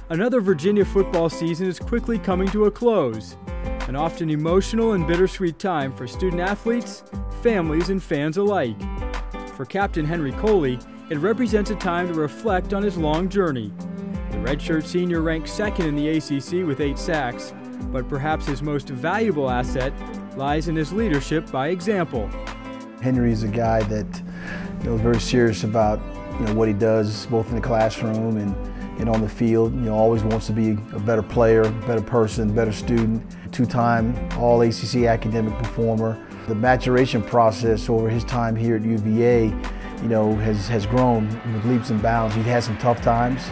Another Virginia football season is quickly coming to a close, an often emotional and bittersweet time for student athletes, families, and fans alike. For Captain Henry Coley, it represents a time to reflect on his long journey. The redshirt senior ranked second in the ACC with 8 sacks, but perhaps his most valuable asset lies in his leadership by example. Henry is a guy that is very serious about what he does, both in the classroom and on the field. Always wants to be a better player, better person, better student. 2-time All-ACC academic performer. The maturation process over his time here at UVA, has grown with leaps and bounds. He's had some tough times,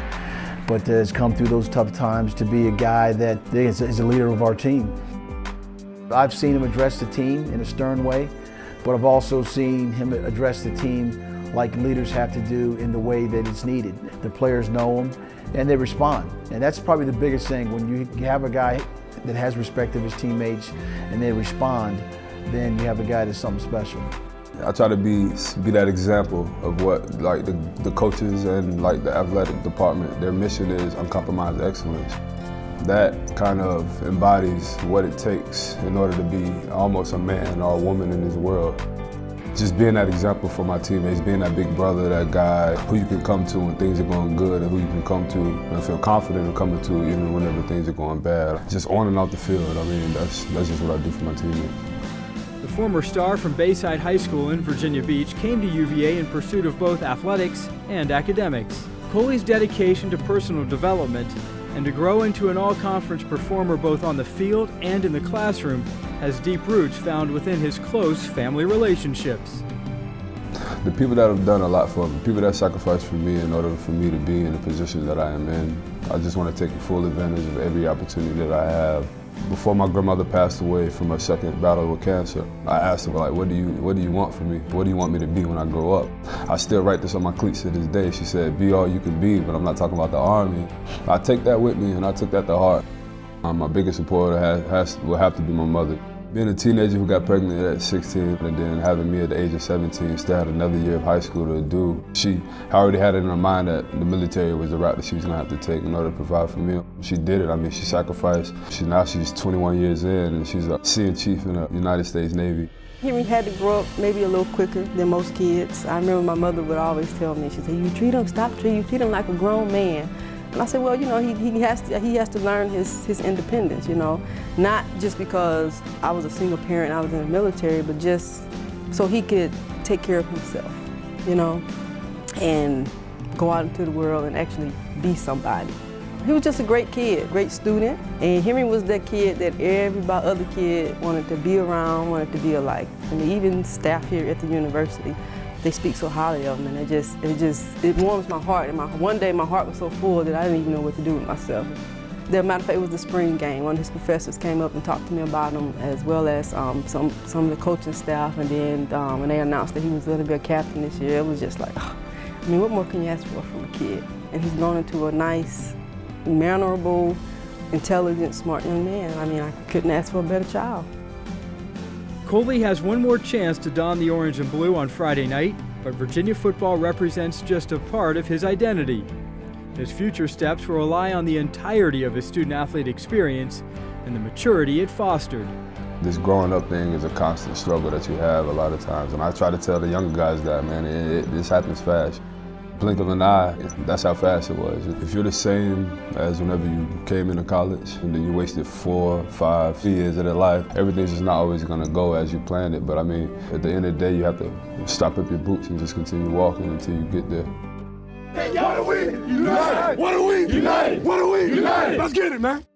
but has come through those tough times to be a guy that is a leader of our team. I've seen him address the team in a stern way, but I've also seen him address the team like leaders have to do in the way that it's needed. The players know him and they respond. And that's probably the biggest thing. When you have a guy that has respect of his teammates and they respond, then you have a guy that's something special. I try to be that example of what the coaches and the athletic department, their mission is uncompromised excellence. That kind of embodies what it takes in order to be almost a man or a woman in this world. Just being that example for my teammates, being that big brother, that guy who you can come to when things are going good and who you can come to and feel confident in coming to even whenever things are going bad. Just on and off the field, that's just what I do for my teammates. The former star from Bayside High School in Virginia Beach came to UVA in pursuit of both athletics and academics. Coley's dedication to personal development and to grow into an all-conference performer both on the field and in the classroom has deep roots found within his close family relationships. The people that have done a lot for me, people that sacrificed for me in order for me to be in the position that I am in, I just want to take full advantage of every opportunity that I have. Before my grandmother passed away from her second battle with cancer, I asked her, what do you want from me? What do you want me to be when I grow up? I still write this on my cleats to this day. She said, be all you can be, but I'm not talking about the Army. I take that with me, and I took that to heart. My biggest supporter will have to be my mother. Being a teenager who got pregnant at 16 and then having me at the age of 17, still had another year of high school to do. She already had it in her mind that the military was the route that she was gonna have to take in order to provide for me. She did it. She sacrificed. Now she's 21 years in and she's a Senior Chief in the United States Navy. Henry had to grow up maybe a little quicker than most kids. I remember my mother would always tell me, she said, you treat him like a grown man. And I said, well, he has to learn his independence, not just because I was a single parent, I was in the military, but just so he could take care of himself, and go out into the world and actually be somebody. He was just a great kid, great student, and Henry was that kid that every other kid wanted to be around, wanted to be alike. Even staff here at the university, they speak so highly of him, and it warms my heart. And one day my heart was so full that I didn't even know what to do with myself. As a matter of fact, it was the spring game. One of his professors came up and talked to me about him, as well as some of the coaching staff. And then when they announced that he was going to be a captain this year, it was just like, what more can you ask for from a kid? And he's grown into a nice, mannerable, intelligent, smart young man. I couldn't ask for a better child. Coley has one more chance to don the orange and blue on Friday night, but Virginia football represents just a part of his identity. His future steps will rely on the entirety of his student-athlete experience and the maturity it fostered. This growing up thing is a constant struggle that you have a lot of times, and I try to tell the younger guys that, man, this happens fast. Blink of an eye, that's how fast it was. If you're the same as whenever you came into college and then you wasted 4, 5 years of their life, everything's just not always gonna go as you planned it. But at the end of the day, you have to strap up your boots and just continue walking until you get there. What are we? United! What are we? United! What are we? United! Let's get it, man!